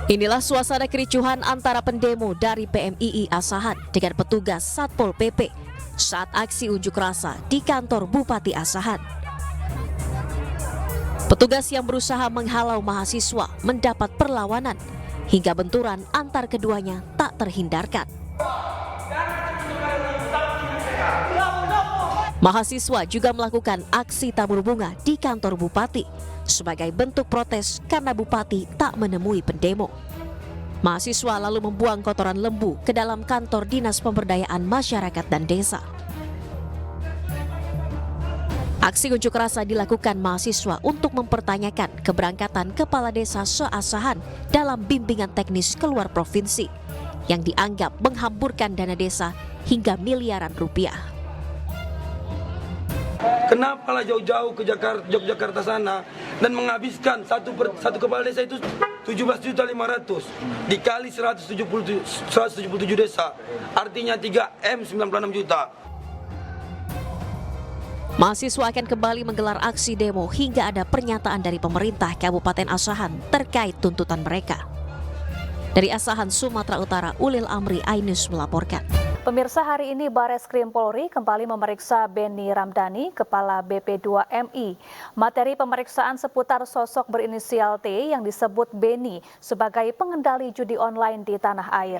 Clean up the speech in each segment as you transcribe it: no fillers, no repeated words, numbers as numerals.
Inilah suasana kericuhan antara pendemo dari PMII Asahan dengan petugas Satpol PP saat aksi unjuk rasa di kantor Bupati Asahan. Petugas yang berusaha menghalau mahasiswa mendapat perlawanan hingga benturan antar keduanya tak terhindarkan. Mahasiswa juga melakukan aksi tabur bunga di kantor Bupati sebagai bentuk protes karena Bupati tak menemui pendemo. Mahasiswa lalu membuang kotoran lembu ke dalam kantor Dinas Pemberdayaan Masyarakat dan Desa. Aksi unjuk rasa dilakukan mahasiswa untuk mempertanyakan keberangkatan kepala desa se-Asahan dalam bimbingan teknis keluar provinsi yang dianggap menghamburkan dana desa hingga miliaran rupiah. Kenapa lah jauh-jauh ke Yogyakarta sana dan menghabiskan satu kepala desa itu 17.500.000 dikali 177 desa, artinya 3M 96 juta. Mahasiswa akan kembali menggelar aksi demo hingga ada pernyataan dari pemerintah Kabupaten Asahan terkait tuntutan mereka. Dari Asahan, Sumatera Utara, Ulil Amri Ainus melaporkan. Pemirsa, hari ini Bareskrim Polri kembali memeriksa Benny Ramdhani, Kepala BP2MI. Materi pemeriksaan seputar sosok berinisial T yang disebut Benny sebagai pengendali judi online di tanah air.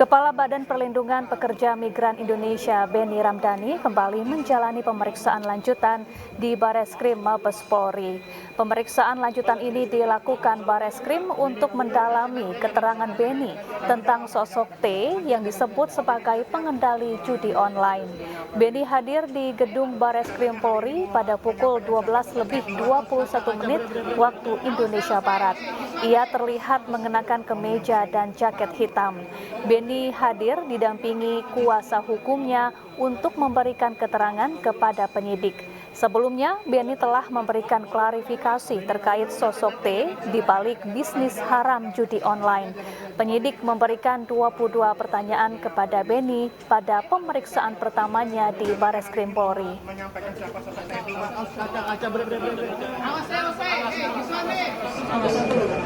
Kepala Badan Perlindungan Pekerja Migran Indonesia Benny Ramdhani kembali menjalani pemeriksaan lanjutan di Bareskrim Mabes Polri. Pemeriksaan lanjutan ini dilakukan Bareskrim untuk mendalami keterangan Benny tentang sosok T yang disebut sebagai pengendali judi online. Benny hadir di gedung Bareskrim Polri pada pukul 12:21 waktu Indonesia Barat. Ia terlihat mengenakan kemeja dan jaket hitam. Benny hadir didampingi kuasa hukumnya untuk memberikan keterangan kepada penyidik. Sebelumnya, Benny telah memberikan klarifikasi terkait sosok T di balik bisnis haram judi online. Penyidik memberikan 22 pertanyaan kepada Benny pada pemeriksaan pertamanya di Bareskrim Polri.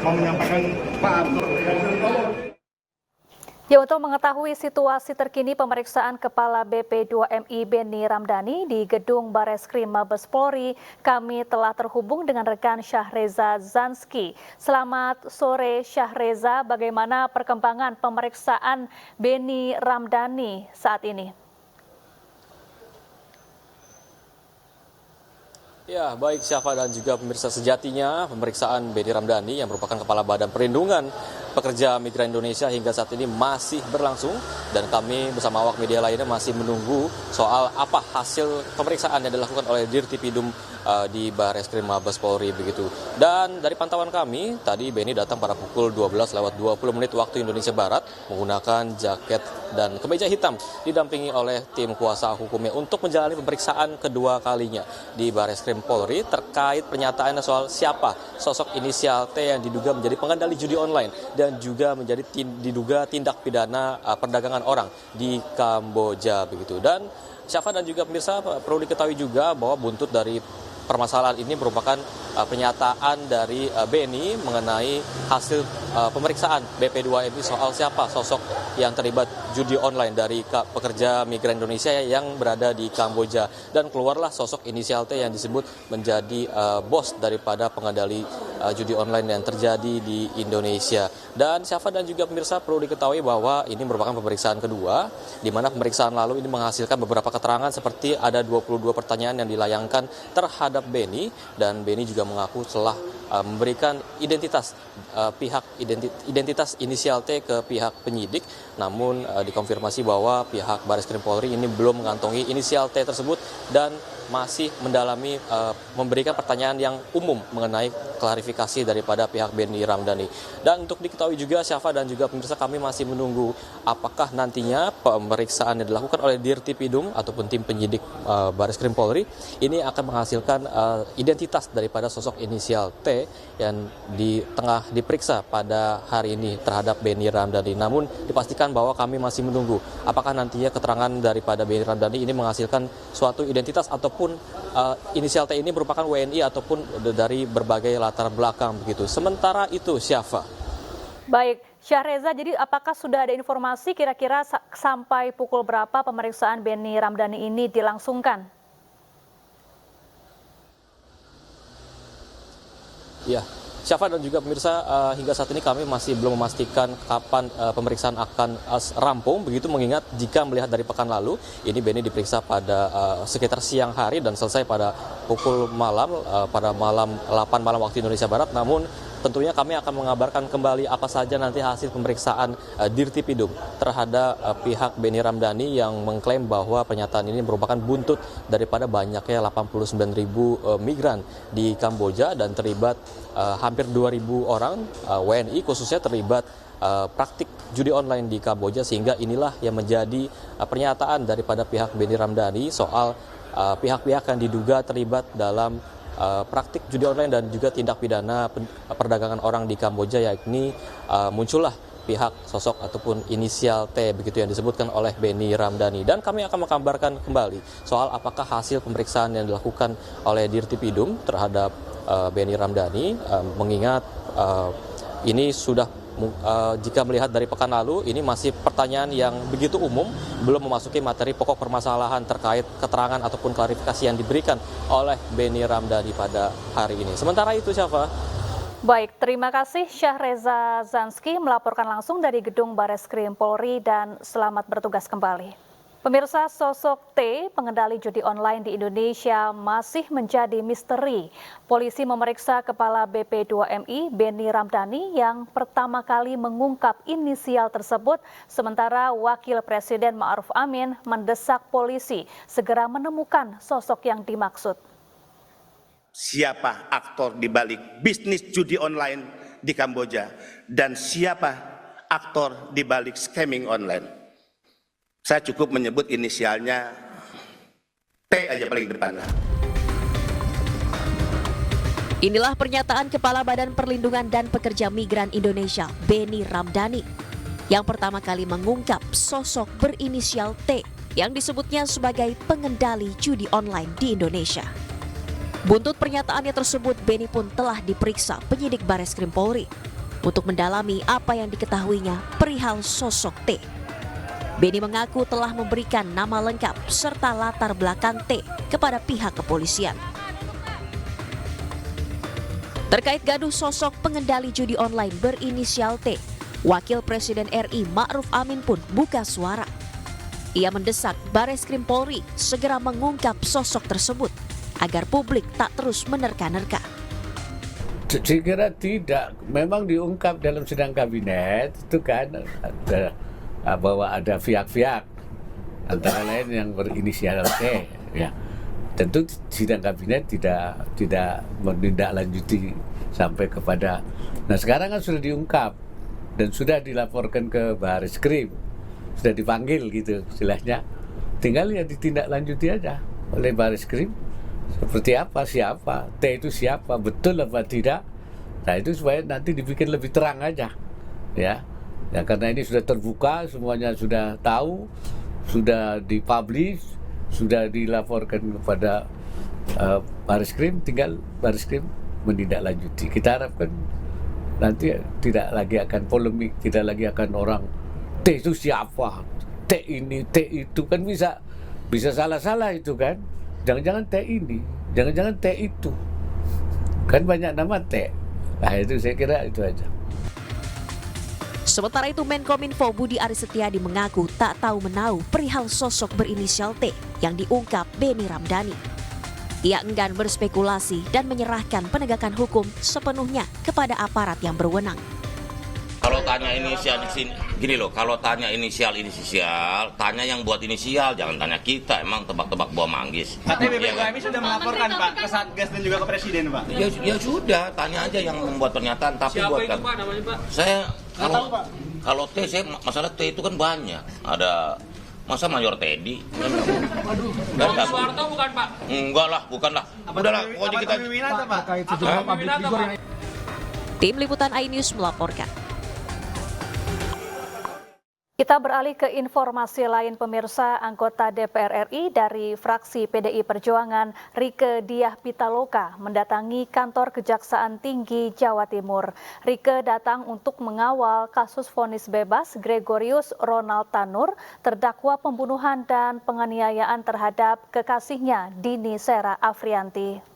Mau menyampaikan Pak Ya, untuk mengetahui situasi terkini pemeriksaan Kepala BP2MI Benny Ramdhani di gedung Bareskrim Mabes Polri, kami telah terhubung dengan rekan Syahreza Zanski. Selamat sore Syahreza, bagaimana perkembangan pemeriksaan Benny Ramdhani saat ini? Ya, baik Syafa dan juga pemirsa, sejatinya pemeriksaan Benny Ramdhani yang merupakan Kepala Badan Perlindungan Pekerja Migran Indonesia hingga saat ini masih berlangsung dan kami bersama awak media lainnya masih menunggu soal apa hasil pemeriksaan yang dilakukan oleh Dirtipidum di Bareskrim Mabes Polri begitu. Dan dari pantauan kami, tadi Benny datang pada pukul 12:20 waktu Indonesia Barat menggunakan jaket dan kemeja hitam didampingi oleh tim kuasa hukumnya untuk menjalani pemeriksaan kedua kalinya di Bareskrim Polri terkait pernyataannya soal siapa sosok inisial T yang diduga menjadi pengendali judi online dan juga menjadi diduga tindak pidana perdagangan orang di Kamboja begitu. Dan Syafa dan juga pemirsa, perlu diketahui juga bahwa buntut dari permasalahan ini merupakan pernyataan dari Benny mengenai hasil pemeriksaan BP2MI soal siapa sosok yang terlibat judi online dari pekerja migran Indonesia yang berada di Kamboja, dan keluarlah sosok inisial T yang disebut menjadi bos daripada pengendali judi online yang terjadi di Indonesia. Dan Syafa dan juga pemirsa, perlu diketahui bahwa ini merupakan pemeriksaan kedua, di mana pemeriksaan lalu ini menghasilkan beberapa keterangan seperti ada 22 pertanyaan yang dilayangkan terhadap Benny, dan Benny juga mengaku telah memberikan identitas inisial T ke pihak penyidik, namun dikonfirmasi bahwa pihak Bareskrim Polri ini belum mengantongi inisial T tersebut dan masih mendalami memberikan pertanyaan yang umum mengenai klarifikasi daripada pihak Benny Ramdhani. Dan untuk diketahui juga Syafa dan juga pemirsa, kami masih menunggu apakah nantinya pemeriksaan yang dilakukan oleh Dirtipidum ataupun tim penyidik Bareskrim Polri ini akan menghasilkan identitas daripada sosok inisial T yang tengah diperiksa pada hari ini terhadap Benny Ramdhani. Namun dipastikan bahwa kami masih menunggu apakah nantinya keterangan daripada Benny Ramdhani ini menghasilkan suatu identitas ataupun siapapun inisial T ini merupakan WNI ataupun dari berbagai latar belakang begitu. Sementara itu, Syafa. Baik, Syahreza, jadi apakah sudah ada informasi kira-kira sampai pukul berapa pemeriksaan Benny Ramdhani ini dilangsungkan? Ya, Syafa dan juga pemirsa, hingga saat ini kami masih belum memastikan kapan pemeriksaan akan rampung. Begitu mengingat jika melihat dari pekan lalu, ini Benny diperiksa pada sekitar siang hari dan selesai pada pukul malam, pada malam 8 malam waktu Indonesia Barat. Namun tentunya kami akan mengabarkan kembali apa saja nanti hasil pemeriksaan Dirtipidum terhadap pihak Benny Ramdhani yang mengklaim bahwa pernyataan ini merupakan buntut daripada banyaknya 89.000 migran di Kamboja dan terlibat hampir 2.000 orang WNI khususnya terlibat praktik judi online di Kamboja, sehingga inilah yang menjadi pernyataan daripada pihak Benny Ramdhani soal pihak-pihak yang diduga terlibat dalam praktik judi online dan juga tindak pidana perdagangan orang di Kamboja, yakni muncullah pihak sosok ataupun inisial T begitu yang disebutkan oleh Benny Ramdhani. Dan kami akan mengkabarkan kembali soal apakah hasil pemeriksaan yang dilakukan oleh Dirtipidum terhadap Benny Ramdhani, mengingat ini sudah jika melihat dari pekan lalu, ini masih pertanyaan yang begitu umum, belum memasuki materi pokok permasalahan terkait keterangan ataupun klarifikasi yang diberikan oleh Benny Ramdhani pada hari ini. Sementara itu, Syafa. Baik, terima kasih Syahreza Zanski melaporkan langsung dari Gedung Bareskrim Polri dan selamat bertugas kembali. Pemirsa, sosok T, pengendali judi online di Indonesia masih menjadi misteri. Polisi memeriksa Kepala BP2MI Benny Ramdhani yang pertama kali mengungkap inisial tersebut, sementara Wakil Presiden Ma'ruf Amin mendesak polisi segera menemukan sosok yang dimaksud. Siapa aktor di balik bisnis judi online di Kamboja dan siapa aktor di balik scamming online? Saya cukup menyebut inisialnya T aja paling depan. Inilah pernyataan Kepala Badan Perlindungan dan Pekerja Migran Indonesia, Benny Ramdhani, yang pertama kali mengungkap sosok berinisial T yang disebutnya sebagai pengendali judi online di Indonesia. Buntut pernyataannya tersebut, Benny pun telah diperiksa penyidik Bareskrim Polri untuk mendalami apa yang diketahuinya perihal sosok T. Benny mengaku telah memberikan nama lengkap serta latar belakang T kepada pihak kepolisian. Terkait gaduh sosok pengendali judi online berinisial T, Wakil Presiden RI Ma'ruf Amin pun buka suara. Ia mendesak Bareskrim Polri segera mengungkap sosok tersebut agar publik tak terus menerka-nerka. Saya kira tidak, memang diungkap dalam sidang kabinet itu kan ada bahwa ada pihak-pihak antara lain yang berinisial T, ya. Tentu sidang kabinet tidak menindaklanjuti sampai kepada. Nah sekarang kan sudah diungkap dan sudah dilaporkan ke Bareskrim, sudah dipanggil gitu istilahnya. Tinggal ya ditindaklanjuti aja oleh Bareskrim. Seperti apa, siapa, T itu siapa, betul apa tidak. Nah itu supaya nanti dibikin lebih terang aja, ya. Ya, karena ini sudah terbuka, semuanya sudah tahu, sudah dipublish, sudah dilaporkan kepada Bareskrim, tinggal Bareskrim menindaklanjuti. Kita harapkan nanti tidak lagi akan polemik, tidak lagi akan orang T itu siapa, T ini, T itu, kan bisa salah-salah itu kan. Jangan-jangan T ini, jangan-jangan T itu, kan banyak nama T. Nah itu saya kira itu aja. Sementara itu, Menkominfo Budi Aris Setiadi mengaku tak tahu menahu perihal sosok berinisial T yang diungkap Benny Ramdhani. Ia enggan berspekulasi dan menyerahkan penegakan hukum sepenuhnya kepada aparat yang berwenang. Kalau tanya inisial di sini, gini loh, kalau tanya inisial, tanya yang buat inisial, jangan tanya kita, emang tebak-tebak buah manggis. Katanya BPKMI sudah melaporkan Pak ke Satgas dan juga ke Presiden Pak. Ya sudah, tanya aja yang membuat pernyataan, tapi siapa buat itu Pak namanya Pak? Saya tahu Pak. Kalau T, saya masalah T itu kan banyak. Ada masa Mayor Teddy. Aduh, Soeharto bukan Pak? Enggak lah, bukan lah. Udahlah, pokoknya kita. Tim Liputan iNews melaporkan. Kita beralih ke informasi lain pemirsa. Anggota DPR RI dari fraksi PDI Perjuangan Rieke Diah Pitaloka mendatangi kantor Kejaksaan Tinggi Jawa Timur. Rieke datang untuk mengawal kasus vonis bebas Gregorius Ronald Tanur terdakwa pembunuhan dan penganiayaan terhadap kekasihnya Dini Sera Afrianti.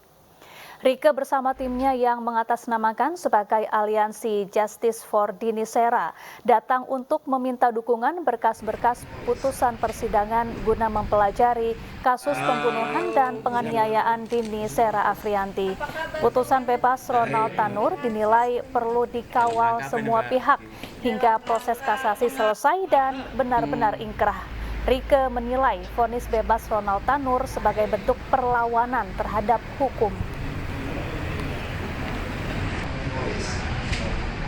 Rieke bersama timnya yang mengatasnamakan sebagai Aliansi Justice for Dini Sera datang untuk meminta dukungan berkas-berkas putusan persidangan guna mempelajari kasus pembunuhan dan penganiayaan Dini Sera Afrianti. Putusan bebas Ronald Tanur dinilai perlu dikawal semua pihak hingga proses kasasi selesai dan benar-benar ingkrah. Rieke menilai vonis bebas Ronald Tanur sebagai bentuk perlawanan terhadap hukum.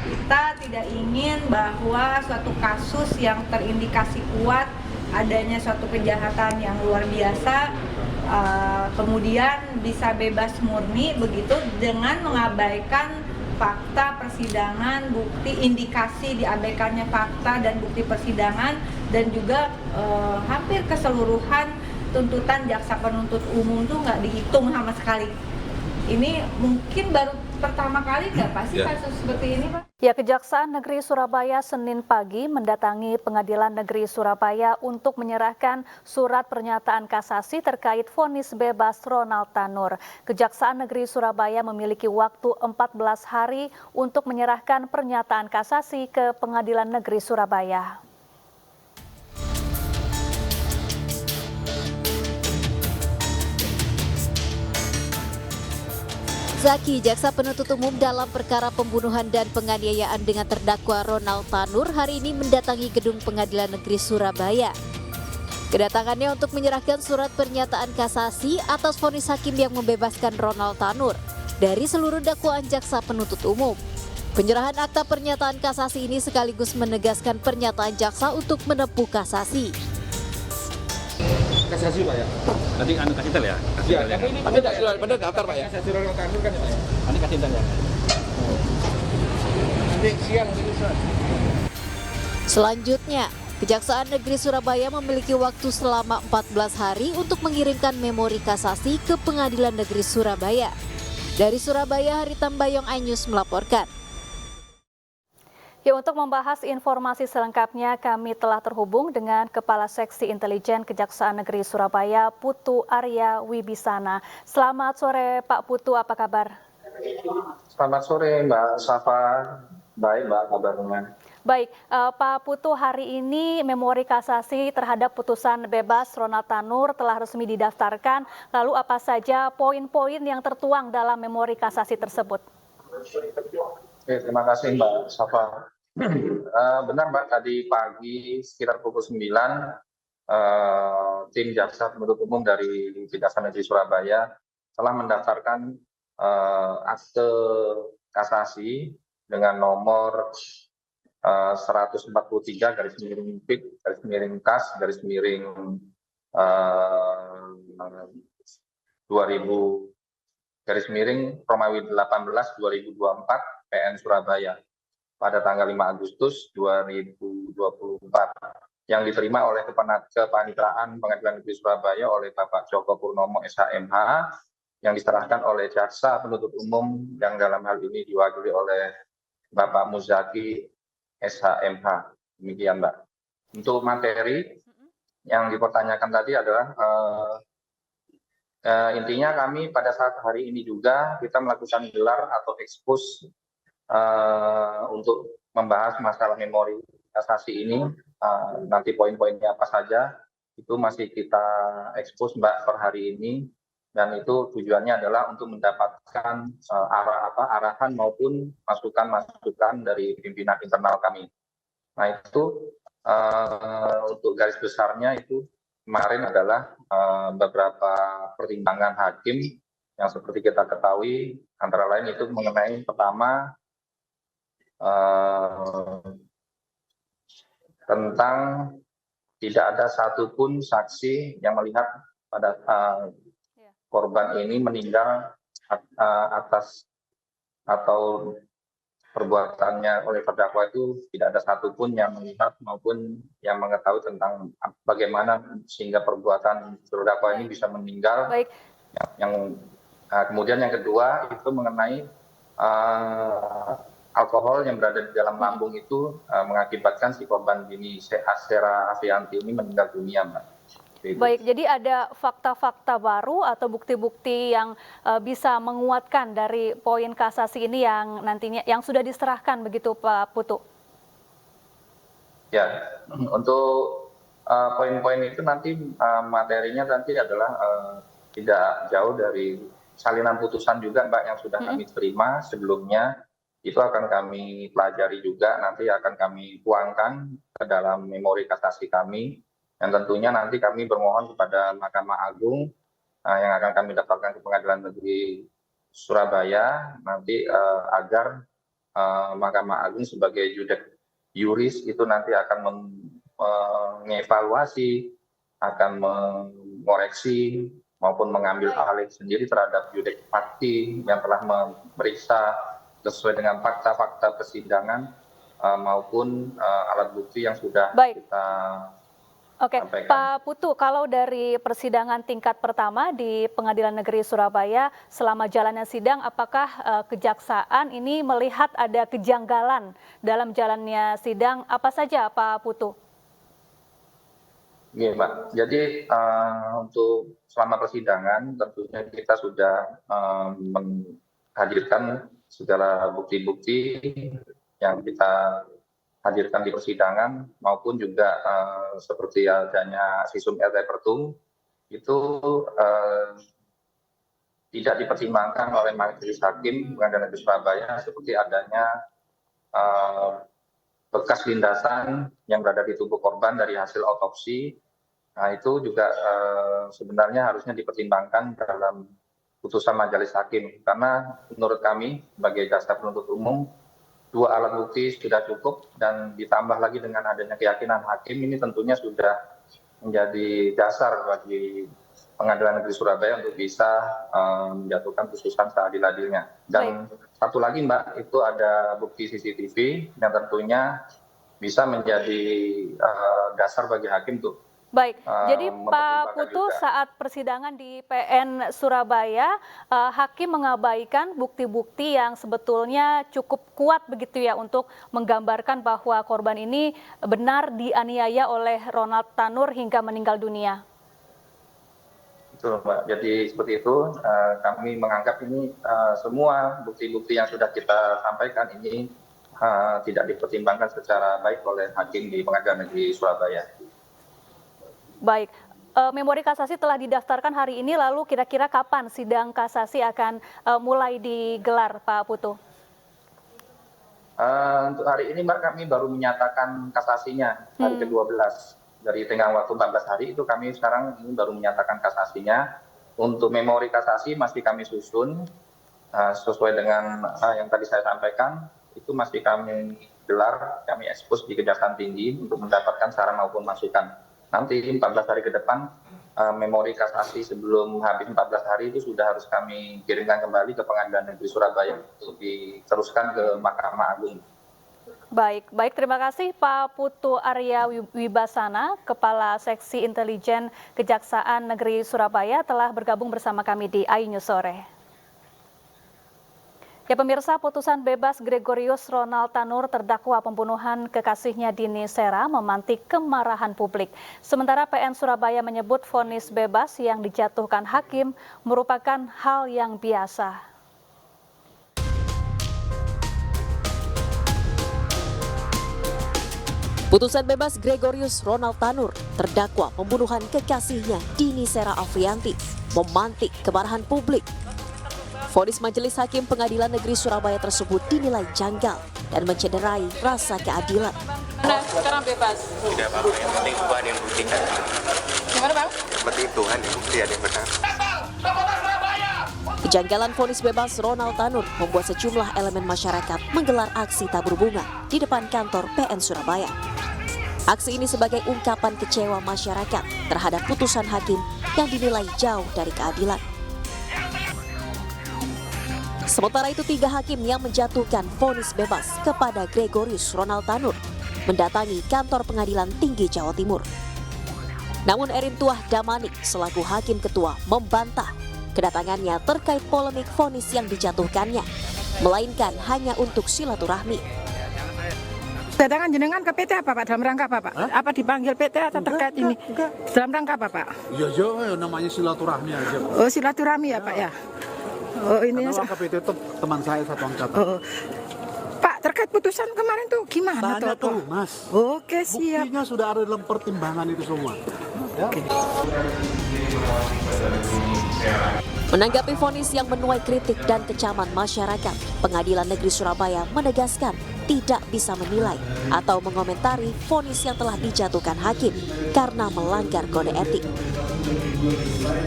Kita tidak ingin bahwa suatu kasus yang terindikasi kuat adanya suatu kejahatan yang luar biasa kemudian bisa bebas murni begitu dengan mengabaikan fakta persidangan, bukti indikasi diabaikannya fakta dan bukti persidangan dan juga hampir keseluruhan tuntutan jaksa penuntut umum itu nggak dihitung sama sekali. Ini mungkin baru pertama kali nggak pasti kasus seperti ini, Pak? Ya, Kejaksaan Negeri Surabaya Senin pagi mendatangi Pengadilan Negeri Surabaya untuk menyerahkan surat pernyataan kasasi terkait vonis bebas Ronald Tanur. Kejaksaan Negeri Surabaya memiliki waktu 14 hari untuk menyerahkan pernyataan kasasi ke Pengadilan Negeri Surabaya. Zaki, jaksa penuntut umum dalam perkara pembunuhan dan penganiayaan dengan terdakwa Ronald Tanur hari ini mendatangi gedung Pengadilan Negeri Surabaya. Kedatangannya untuk menyerahkan surat pernyataan kasasi atas vonis hakim yang membebaskan Ronald Tanur dari seluruh dakwaan jaksa penuntut umum. Penyerahan akta pernyataan kasasi ini sekaligus menegaskan pernyataan jaksa untuk menempuh kasasi. Kasasi Pak ya? Tadi kasih tel ya? Iya, tapi ini pada daftar Pak ya? Kasasi Ronald Tanur kan ya Pak ya? Ini kasih tel ya? Nanti siang ini Selanjutnya, Kejaksaan Negeri Surabaya memiliki waktu selama 14 hari untuk mengirimkan memori kasasi ke Pengadilan Negeri Surabaya. Dari Surabaya, Haritambayong Anyus melaporkan. Ya, untuk membahas informasi selengkapnya kami telah terhubung dengan Kepala Seksi Intelijen Kejaksaan Negeri Surabaya, Putu Arya Wibisana. Selamat sore Pak Putu, apa kabar? Selamat sore Mbak Safa, baik Mbak kabarnya. Baik, Pak Putu, hari ini memori kasasi terhadap putusan bebas Ronald Tanur telah resmi didaftarkan. Lalu apa saja poin-poin yang tertuang dalam memori kasasi tersebut? Oke, terima kasih Mbak Safa. Benar Mbak, tadi pagi sekitar pukul 9 tim jaksa penuntut umum dari Kejaksaan Negeri Surabaya telah mendaftarkan akte kasasi dengan nomor 143 garis miring PIK garis miring KAS garis miring 2000 garis miring Romawi 18 2024 PN Surabaya pada tanggal 5 Agustus 2024 yang diterima oleh Kepanitraan Pengadilan Negeri Surabaya oleh Bapak Joko Purnomo SHMH yang diserahkan oleh jaksa penuntut umum yang dalam hal ini diwakili oleh Bapak Muzaki SHMH. Demikian Mbak. Untuk materi yang dipertanyakan tadi adalah intinya kami pada saat hari ini juga kita melakukan gelar atau ekspos untuk membahas masalah memori kasasi ini. Nanti poin-poinnya apa saja itu masih kita ekspos Mbak per hari ini, dan itu tujuannya adalah untuk mendapatkan arahan maupun masukan-masukan dari pimpinan internal kami. Nah itu untuk garis besarnya itu kemarin adalah beberapa pertimbangan hakim yang seperti kita ketahui, antara lain itu mengenai pertama tentang tidak ada satupun saksi yang melihat pada korban ini meninggal atas atau perbuatannya oleh terdakwa itu tidak ada satupun yang melihat maupun yang mengetahui tentang bagaimana sehingga perbuatan terdakwa ini bisa meninggal. Baik. Kemudian yang kedua itu mengenai alkohol yang berada di dalam lambung itu mengakibatkan si korban Bini Sera Afianti ini meninggal dunia, Mbak. Baik, jadi ada fakta-fakta baru atau bukti-bukti yang bisa menguatkan dari poin kasasi ini yang nantinya yang sudah diserahkan begitu Pak Putu? Ya, untuk poin-poin itu nanti materinya nanti adalah tidak jauh dari salinan putusan juga, Mbak, yang sudah kami terima sebelumnya. Itu akan kami pelajari juga, nanti akan kami tuangkan ke dalam memori kasasi kami. Yang tentunya nanti kami bermohon kepada Mahkamah Agung yang akan kami daftarkan ke Pengadilan Negeri Surabaya nanti agar Mahkamah Agung sebagai judek juris itu nanti akan mengevaluasi, akan mengoreksi maupun mengambil alih sendiri terhadap judek fakti yang telah memeriksa sesuai dengan fakta-fakta persidangan maupun alat bukti yang sudah kita Oke, Pak Putu, kalau dari persidangan tingkat pertama di Pengadilan Negeri Surabaya, selama jalannya sidang, apakah kejaksaan ini melihat ada kejanggalan dalam jalannya sidang? Apa saja, Pak Putu? Iya, Mbak. Jadi untuk selama persidangan tentunya kita sudah menghadirkan segala bukti-bukti yang kita hadirkan di persidangan maupun juga seperti adanya visum et repertum itu tidak dipertimbangkan oleh majelis hakim Pengadilan Negeri Surabaya seperti adanya bekas lindasan yang berada di tubuh korban dari hasil otopsi. Nah, itu juga sebenarnya harusnya dipertimbangkan dalam putusan majelis hakim karena menurut kami sebagai jaksa penuntut umum 2 alat bukti sudah cukup dan ditambah lagi dengan adanya keyakinan hakim ini tentunya sudah menjadi dasar bagi Pengadilan Negeri Surabaya untuk bisa menjatuhkan putusan seadil-adilnya. Dan satu lagi, Mbak, itu ada bukti CCTV yang tentunya bisa menjadi dasar bagi hakim untuk Baik, jadi Pak Putu saat persidangan di PN Surabaya, hakim mengabaikan bukti-bukti yang sebetulnya cukup kuat begitu ya untuk menggambarkan bahwa korban ini benar dianiaya oleh Ronald Tanur hingga meninggal dunia. Betul, Mbak. Jadi seperti itu, kami menganggap ini semua bukti-bukti yang sudah kita sampaikan ini tidak dipertimbangkan secara baik oleh hakim di Pengadilan Negeri Surabaya. Baik, memori kasasi telah didaftarkan hari ini, lalu kira-kira kapan sidang kasasi akan mulai digelar, Pak Putu? Untuk hari ini, Mbak, kami baru menyatakan kasasinya hari ke-12. Dari tenggang waktu 14 hari itu kami sekarang ini baru menyatakan kasasinya. Untuk memori kasasi masih kami susun sesuai dengan yang tadi saya sampaikan, itu masih kami gelar, kami ekspos di Kejaksaan Tinggi untuk mendapatkan saran maupun masukan. Nanti 14 hari ke depan memori kasasi sebelum habis 14 hari itu sudah harus kami kirimkan kembali ke Pengadilan Negeri Surabaya untuk diteruskan ke Mahkamah Agung. Baik, terima kasih Pak Putu Arya Wibasana, Kepala Seksi Intelijen Kejaksaan Negeri Surabaya telah bergabung bersama kami di iNews Sore. Ya pemirsa, putusan bebas Gregorius Ronald Tanur terdakwa pembunuhan kekasihnya Dini Sera memantik kemarahan publik. Sementara PN Surabaya menyebut vonis bebas yang dijatuhkan hakim merupakan hal yang biasa. Putusan bebas Gregorius Ronald Tanur, terdakwa pembunuhan kekasihnya Dini Sera Afianti, memantik kemarahan publik. Vonis Majelis Hakim Pengadilan Negeri Surabaya tersebut dinilai janggal dan mencederai rasa keadilan. Nah, sekarang bebas. Tidak apa-apa, yang penting Tuhan yang buktikan. Gimana, Bang? Yang penting Tuhan yang bukti ada yang benar. Kejanggalan vonis bebas Ronald Tanur membuat sejumlah elemen masyarakat menggelar aksi tabur bunga di depan kantor PN Surabaya. Aksi ini sebagai ungkapan kecewa masyarakat terhadap putusan hakim yang dinilai jauh dari keadilan. Sementara itu 3 hakim yang menjatuhkan vonis bebas kepada Gregorius Ronald Tanur mendatangi kantor Pengadilan Tinggi Jawa Timur. Namun Erin Tuah Damanik selaku hakim ketua membantah kedatangannya terkait polemik vonis yang dijatuhkannya, melainkan hanya untuk silaturahmi. Kedatangan jenengan ke PT apa Pak? Dalam rangka apa Pak? Apa dipanggil PT atau terkait ini? Dalam rangka apa Pak? Iya, namanya silaturahmi aja. Oh, silaturahmi ya Pak ya? Oh, ini karena PT itu teman saya satu angkatan. Oh. Pak, terkait putusan kemarin tuh gimana? Tanya tuh Mas. Oke, siap. Buktinya sudah ada dalam pertimbangan itu semua. Ya. Menanggapi vonis yang menuai kritik dan kecaman masyarakat, Pengadilan Negeri Surabaya menegaskan tidak bisa menilai atau mengomentari vonis yang telah dijatuhkan hakim karena melanggar kode etik.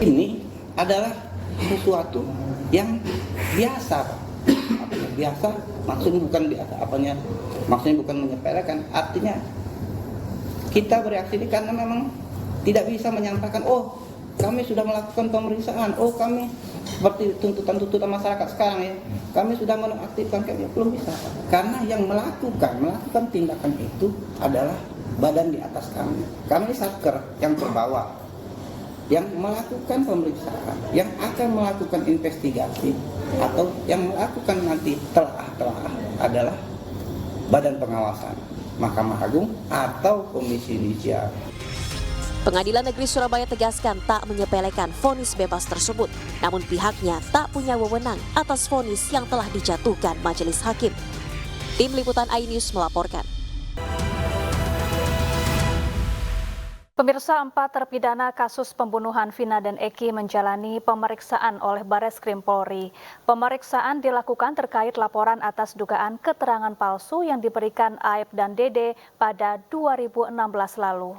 Ini adalah sesuatu yang biasa, Pak. Biasa, maksudnya bukan biasa, maksudnya bukan menyepelekan, artinya kita bereaksi ini karena memang tidak bisa menyampaikan, oh kami sudah melakukan pemeriksaan, oh kami seperti tuntutan masyarakat sekarang ya, kami sudah menonaktifkan, belum bisa, karena yang melakukan tindakan itu adalah badan di atas kami satker yang terbawah, yang melakukan pemeriksaan, yang akan melakukan investigasi, atau yang melakukan nanti telah adalah badan pengawasan, Mahkamah Agung atau Komisi Yudisial. Pengadilan Negeri Surabaya tegaskan tak menyepelekan vonis bebas tersebut, namun pihaknya tak punya wewenang atas vonis yang telah dijatuhkan majelis hakim. Tim Liputan iNews melaporkan. Pemirsa, 4 terpidana kasus pembunuhan Vina dan Eki menjalani pemeriksaan oleh Bareskrim Polri. Pemeriksaan dilakukan terkait laporan atas dugaan keterangan palsu yang diberikan Aep dan Dede pada 2016 lalu.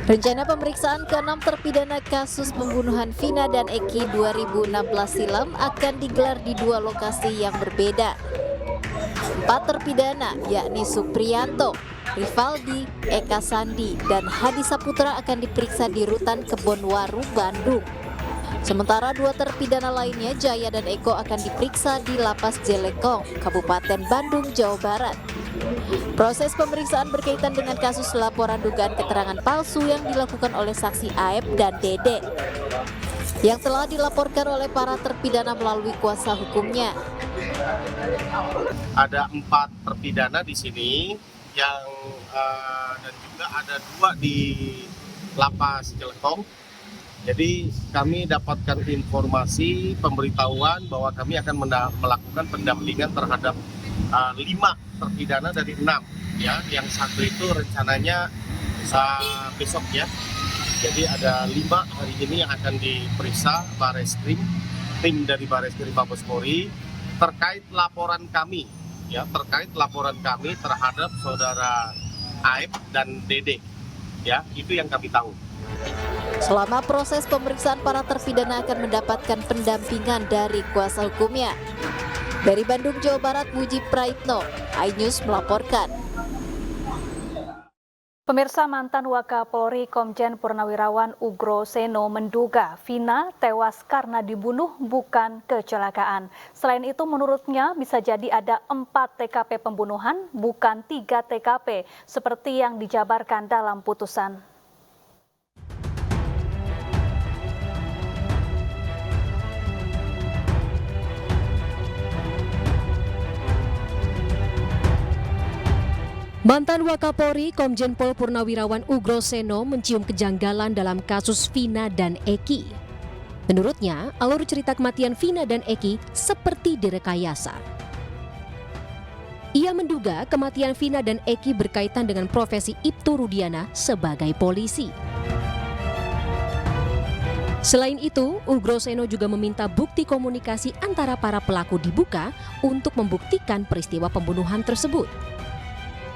Rencana pemeriksaan ke-6 terpidana kasus pembunuhan Vina dan Eki 2016 silam akan digelar di 2 lokasi yang berbeda. 4 terpidana yakni Supriyanto, Rivaldi, Eka Sandi, dan Hadi Saputra akan diperiksa di Rutan Kebonwaru, Bandung. Sementara 2 terpidana lainnya, Jaya dan Eko, akan diperiksa di Lapas Jelekong, Kabupaten Bandung, Jawa Barat. Proses pemeriksaan berkaitan dengan kasus laporan dugaan keterangan palsu yang dilakukan oleh saksi Aep dan Dede, yang telah dilaporkan oleh para terpidana melalui kuasa hukumnya. Ada 4 terpidana di sini yang dan juga ada 2 di Lapas Jelekong. Jadi kami dapatkan informasi pemberitahuan bahwa kami akan melakukan pendampingan terhadap 5 terpidana dari 6 ya, yang 1 itu rencananya besok ya. Jadi ada 5 hari ini yang akan diperiksa Bareskrim, tim dari Bareskrim Mabes Polri terkait laporan kami ya, terkait laporan kami terhadap saudara Aep dan Dede ya, itu yang kami tahu. Selama proses pemeriksaan, para terpidana akan mendapatkan pendampingan dari kuasa hukumnya. Dari Bandung, Jawa Barat, Muji Praitno, iNews melaporkan. Pemirsa, mantan Wakapolri Komjen Purnawirawan Ugro Seno menduga Vina tewas karena dibunuh bukan kecelakaan. Selain itu, menurutnya bisa jadi ada 4 TKP pembunuhan, bukan 3 TKP, seperti yang dijabarkan dalam putusan. Mantan Wakapolri Komjen Pol Purnawirawan Ugro Seno mencium kejanggalan dalam kasus Vina dan Eki. Menurutnya, alur cerita kematian Vina dan Eki seperti direkayasa. Ia menduga kematian Vina dan Eki berkaitan dengan profesi Ibtu Rudiana sebagai polisi. Selain itu, Ugro Seno juga meminta bukti komunikasi antara para pelaku dibuka untuk membuktikan peristiwa pembunuhan tersebut.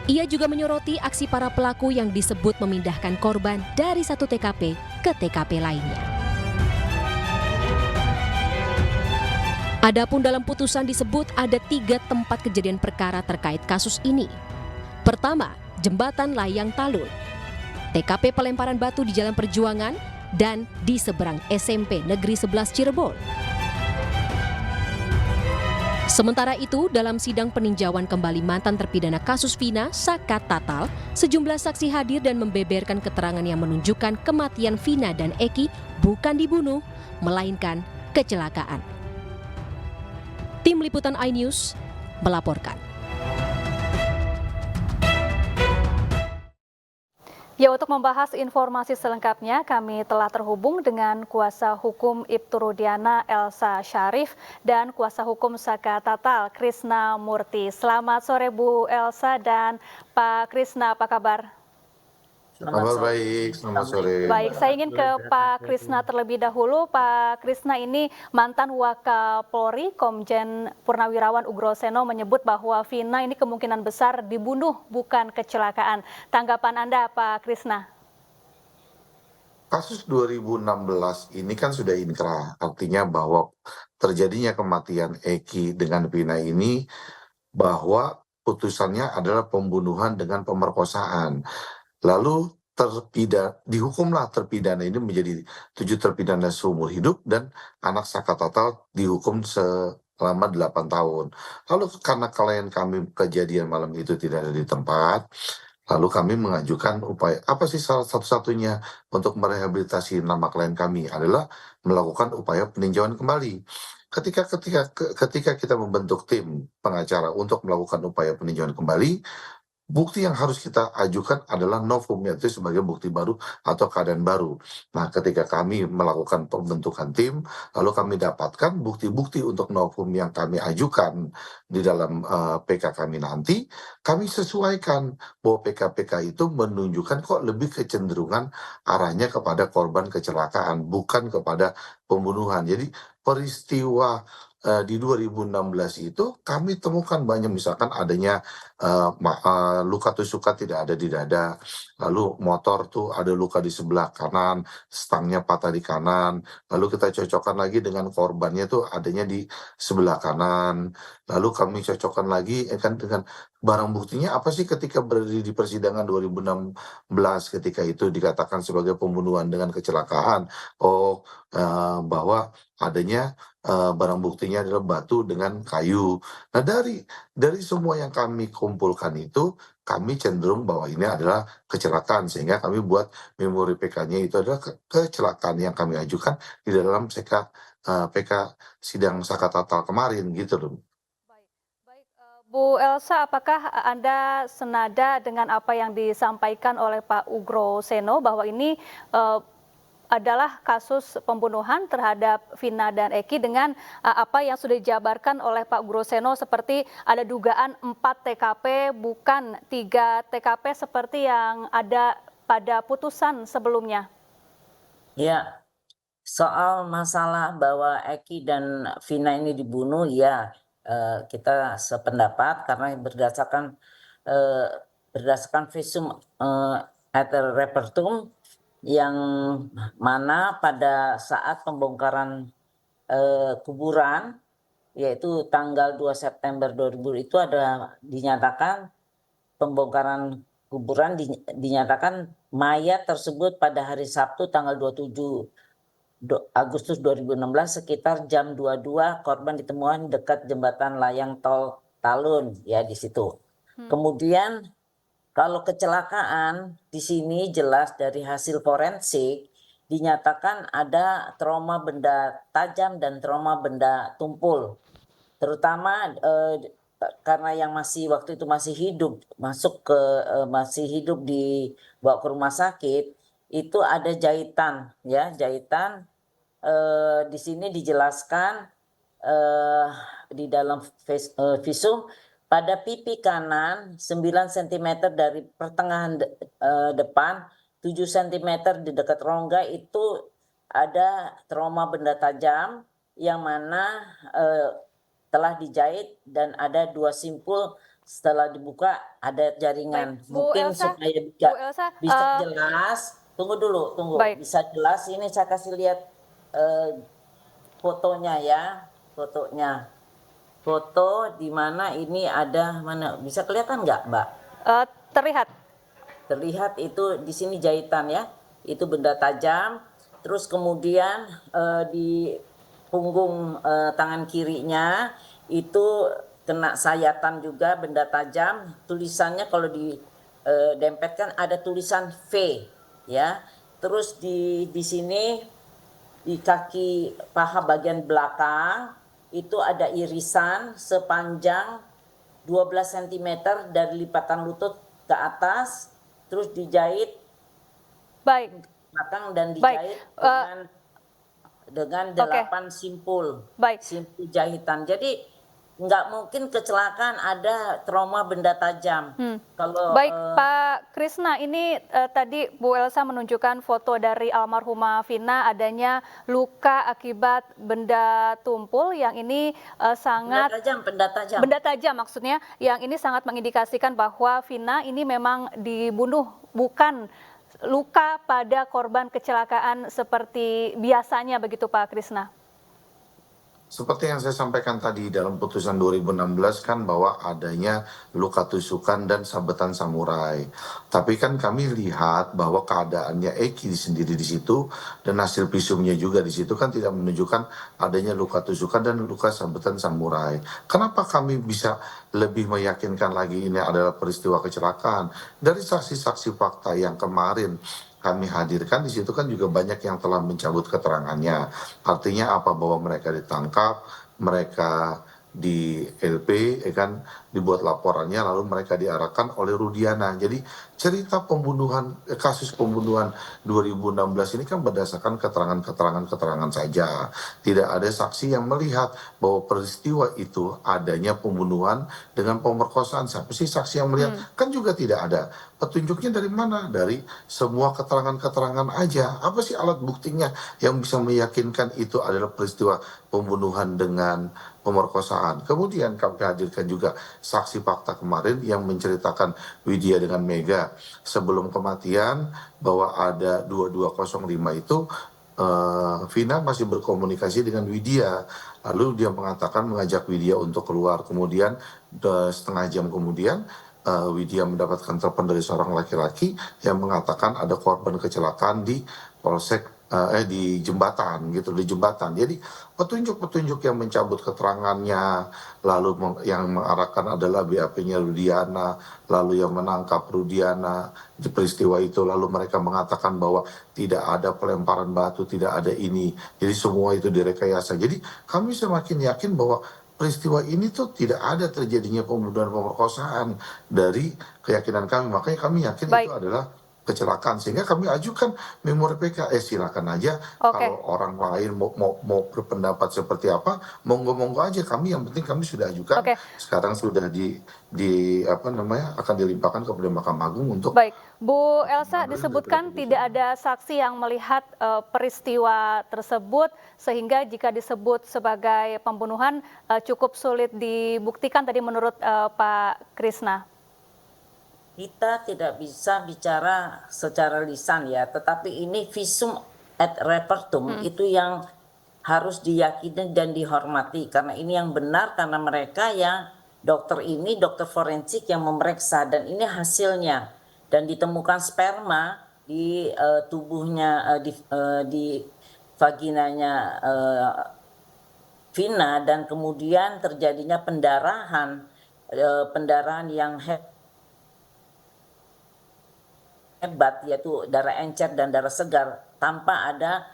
Ia juga menyoroti aksi para pelaku yang disebut memindahkan korban dari satu TKP ke TKP lainnya. Adapun dalam putusan disebut ada 3 tempat kejadian perkara terkait kasus ini. Pertama, Jembatan Layang Talun. TKP pelemparan batu di Jalan Perjuangan, dan di seberang SMP Negeri 11 Cirebon. Sementara itu, dalam sidang peninjauan kembali mantan terpidana kasus Vina, Saka Tatal, sejumlah saksi hadir dan membeberkan keterangan yang menunjukkan kematian Vina dan Eki bukan dibunuh, melainkan kecelakaan. Tim Liputan iNews melaporkan. Ya, untuk membahas informasi selengkapnya, kami telah terhubung dengan kuasa hukum Ibtu Rudiana Elsa Syarif dan kuasa hukum Saka Tatal Krisna Murti. Selamat sore Bu Elsa dan Pak Krisna, apa kabar? Kabar baik, selamat sore. Baik, saya ingin ke Pak Krisna terlebih dahulu. Pak Krisna ini mantan Wakapolri, Komjen Purnawirawan Ugroseno menyebut bahwa Vina ini kemungkinan besar dibunuh bukan kecelakaan. Tanggapan Anda, Pak Krisna? Kasus 2016 ini kan sudah inkrah, artinya bahwa terjadinya kematian Eki dengan Vina ini bahwa putusannya adalah pembunuhan dengan pemerkosaan. Lalu dihukumlah terpidana ini menjadi 7 terpidana seumur hidup dan anak Saka Tatal dihukum selama 8 tahun. Lalu karena klien kami kejadian malam itu tidak ada di tempat, lalu kami mengajukan upaya, apa sih salah satu-satunya untuk merehabilitasi nama klien kami adalah melakukan upaya peninjauan kembali. Ketika kita membentuk tim pengacara untuk melakukan upaya peninjauan kembali, bukti yang harus kita ajukan adalah novum, yaitu sebagai bukti baru atau keadaan baru. Nah, ketika kami melakukan pembentukan tim, lalu kami dapatkan bukti-bukti untuk novum yang kami ajukan di dalam PK kami nanti, kami sesuaikan bahwa PK-PK itu menunjukkan kok lebih kecenderungan arahnya kepada korban kecelakaan, bukan kepada pembunuhan. Jadi peristiwa di 2016 itu kami temukan banyak, misalkan adanya luka tusukan tidak ada di dada, lalu motor tuh ada luka di sebelah kanan, stangnya patah di kanan, lalu kita cocokkan lagi dengan korbannya tuh adanya di sebelah kanan, lalu kami cocokkan lagi kan dengan barang buktinya apa sih ketika berada di persidangan 2016 ketika itu dikatakan sebagai pembunuhan dengan kecelakaan, bahwa adanya barang buktinya adalah batu dengan kayu. Nah, dari semua yang kami kumpulkan itu, kami cenderung bahwa ini adalah kecelakaan, sehingga kami buat memori PK-nya itu adalah kecelakaan yang kami ajukan di dalam PK sidang Saka Tatal kemarin gitu loh. Bu Elsa, apakah Anda senada dengan apa yang disampaikan oleh Pak Ugroseno bahwa ini adalah kasus pembunuhan terhadap Vina dan Eki dengan apa yang sudah dijabarkan oleh Pak Ugroseno seperti ada dugaan 4 TKP bukan 3 TKP seperti yang ada pada putusan sebelumnya? Ya, soal masalah bahwa Eki dan Vina ini dibunuh, ya kita sependapat karena berdasarkan visum et repertum yang mana pada saat pembongkaran kuburan yaitu tanggal 2 September 2000 itu ada dinyatakan pembongkaran kuburan dinyatakan mayat tersebut pada hari Sabtu tanggal 27 Agustus 2016 sekitar jam 22 korban ditemukan dekat jembatan layang tol Talun ya di situ. Kemudian kalau kecelakaan di sini jelas dari hasil forensik dinyatakan ada trauma benda tajam dan trauma benda tumpul. Terutama karena yang waktu itu masih hidup masih hidup dibawa ke rumah sakit itu ada jahitan ya, jahitan di sini dijelaskan di dalam visum pada pipi kanan 9 cm dari pertengahan depan, 7 cm di dekat rongga itu ada trauma benda tajam yang mana telah dijahit dan ada 2 simpul setelah dibuka ada jaringan. Baik, Mungkin Elsa, supaya bisa jelas, tunggu. Baik. Bisa jelas ini saya kasih lihat fotonya ya, foto di mana ini ada mana bisa kelihatan nggak Mbak? Terlihat. terlihat itu di sini jahitan ya, itu benda tajam. Terus kemudian di punggung tangan kirinya itu kena sayatan juga benda tajam. Tulisannya kalau didempetkan ada tulisan V ya. Terus di sini di kaki paha bagian belakang itu ada irisan sepanjang 12 cm dari lipatan lutut ke atas, terus dijahit belakang dan dijahit dengan 8 simpul jahitan. Jadi nggak mungkin kecelakaan ada trauma benda tajam. Kalau Pak Krisna, ini tadi Bu Elsa menunjukkan foto dari almarhumah Vina adanya luka akibat benda tumpul yang ini sangat benda tajam maksudnya, yang ini sangat mengindikasikan bahwa Vina ini memang dibunuh, bukan luka pada korban kecelakaan seperti biasanya, begitu Pak Krisna? Seperti yang saya sampaikan tadi dalam putusan 2016 kan bahwa adanya luka tusukan dan sabetan samurai. Tapi kan kami lihat bahwa keadaannya Eki sendiri di situ dan hasil visumnya juga di situ kan tidak menunjukkan adanya luka tusukan dan luka sabetan samurai. Kenapa kami bisa lebih meyakinkan lagi ini adalah peristiwa kecelakaan? Dari saksi-saksi fakta yang kemarin kami hadirkan di situ kan juga banyak yang telah mencabut keterangannya. Artinya apa? Bahwa mereka ditangkap, mereka di LP, kan dibuat laporannya, lalu mereka diarahkan oleh Rudiana. Jadi cerita pembunuhan, kasus pembunuhan 2016 ini kan berdasarkan keterangan saja. Tidak ada saksi yang melihat bahwa peristiwa itu adanya pembunuhan dengan pemerkosaan. Siapa sih saksi yang melihat? Kan juga tidak ada. Petunjuknya dari mana? Dari semua keterangan-keterangan aja. Apa sih alat buktinya yang bisa meyakinkan itu adalah peristiwa pembunuhan dengan pemerkosaan? Kemudian kami hadirkan juga saksi fakta kemarin yang menceritakan Widya dengan Mega sebelum kematian bahwa ada 2205 itu Vina masih berkomunikasi dengan Widya. Lalu dia mengajak Widya untuk keluar. Kemudian setengah jam kemudian Widya mendapatkan telepon dari seorang laki-laki yang mengatakan ada korban kecelakaan di polsek di jembatan gitu, di jembatan. Jadi petunjuk-petunjuk yang mencabut keterangannya, lalu yang mengarahkan adalah BAP-nya Rudiana, lalu yang menangkap Rudiana di peristiwa itu, lalu mereka mengatakan bahwa tidak ada pelemparan batu, tidak ada ini. Jadi semua itu direkayasa. Jadi kami semakin yakin bahwa peristiwa ini tuh tidak ada terjadinya pembunuhan pemerkosaan dari keyakinan kami. Makanya kami yakin itu adalah kecelakaan, sehingga kami ajukan memori PK. Silakan aja kalau orang lain mau berpendapat seperti apa, monggo aja. Kami yang penting kami sudah ajukan. Sekarang sudah akan dilimpahkan kepada Mahkamah Agung untuk. Baik, Bu Elsa, disebutkan tidak ada saksi yang melihat peristiwa tersebut, sehingga jika disebut sebagai pembunuhan cukup sulit dibuktikan tadi menurut Pak Krisna. Kita tidak bisa bicara secara lisan ya, tetapi ini visum et repertum itu yang harus diyakini dan dihormati, karena ini yang benar, karena mereka yang dokter ini, dokter forensik yang memeriksa, dan ini hasilnya. Dan ditemukan sperma di tubuhnya, di vaginanya Vina, dan kemudian terjadinya pendarahan yang hebat, yaitu darah encer dan darah segar tanpa ada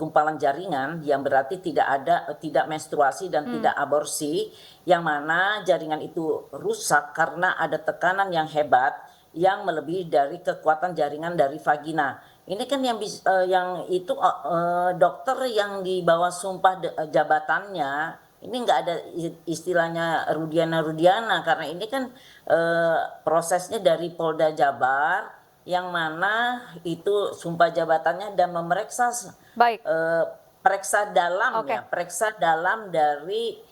gumpalan jaringan, yang berarti tidak menstruasi dan tidak aborsi, yang mana jaringan itu rusak karena ada tekanan yang hebat yang melebihi dari kekuatan jaringan dari vagina. Ini kan yang itu dokter yang di bawah sumpah jabatannya, ini nggak ada istilahnya Rudiana, karena ini kan prosesnya dari Polda Jabar, yang mana itu sumpah jabatannya dan memeriksa periksa dalam dari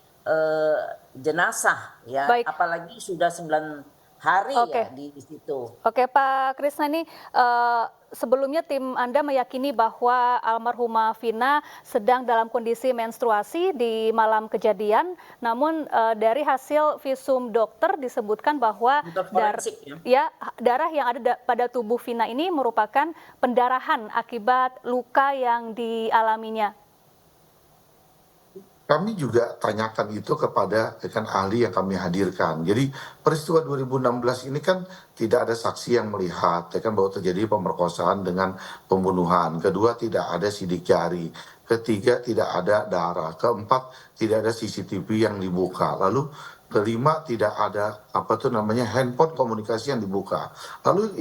jenazah ya. Apalagi sudah 9 hari ya di situ. Oke, Pak Krisna, ini sebelumnya tim Anda meyakini bahwa almarhumah Vina sedang dalam kondisi menstruasi di malam kejadian, namun dari hasil visum dokter disebutkan bahwa darah yang ada pada tubuh Vina ini merupakan pendarahan akibat luka yang dialaminya. Kami juga tanyakan itu kepada rekan ahli yang kami hadirkan. Jadi peristiwa 2016 ini kan tidak ada saksi yang melihat bahwa terjadi pemerkosaan dengan pembunuhan. Kedua, tidak ada sidik jari. Ketiga, tidak ada darah. Keempat, tidak ada CCTV yang dibuka. Lalu kelima, tidak ada handphone komunikasi yang dibuka. Lalu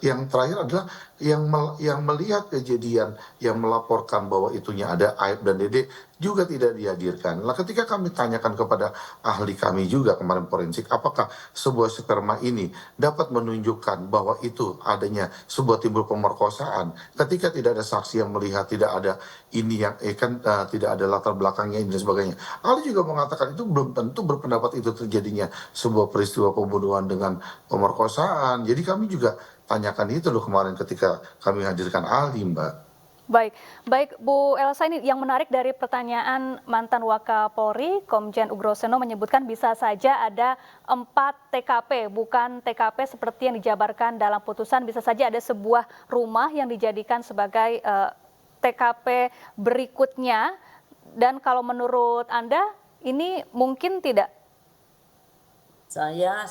yang terakhir adalah yang melihat kejadian, yang melaporkan bahwa itunya ada Aib dan Dede juga tidak dihadirkan. Nah, ketika kami tanyakan kepada ahli kami juga kemarin forensik, apakah sebuah sperma ini dapat menunjukkan bahwa itu adanya sebuah timbul pemerkosaan, ketika tidak ada saksi yang melihat, tidak ada ini yang tidak ada latar belakangnya ini dan sebagainya. Ahli juga mengatakan itu belum tentu berpendapat itu terjadinya sebuah peristiwa pembunuhan dengan pemerkosaan. Jadi kami juga tanyakan itu loh kemarin ketika kami hadirkan ahli, Mbak. Baik Bu Elsa, ini yang menarik dari pertanyaan mantan Wakapolri Komjen Ugroseno menyebutkan bisa saja ada 4 TKP, bukan TKP seperti yang dijabarkan dalam putusan, bisa saja ada sebuah rumah yang dijadikan sebagai TKP berikutnya. Dan kalau menurut Anda ini mungkin tidak? Saya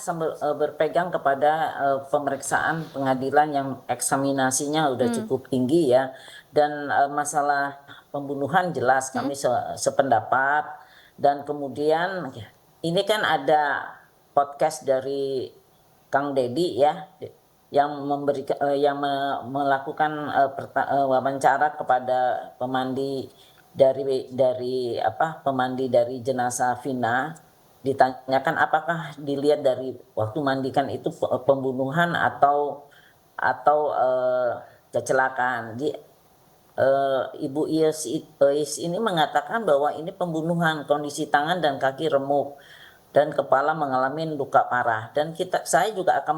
berpegang kepada pemeriksaan pengadilan yang eksaminasinya udah cukup tinggi ya, dan masalah pembunuhan jelas kami sependapat. Dan kemudian ini kan ada podcast dari Kang Deddy ya, yang melakukan wawancara kepada pemandi dari jenazah Vina. Ditanyakan apakah dilihat dari waktu mandikan itu pembunuhan atau kecelakaan. Ibu Is ini mengatakan bahwa ini pembunuhan, kondisi tangan dan kaki remuk dan kepala mengalami luka parah. Dan saya juga akan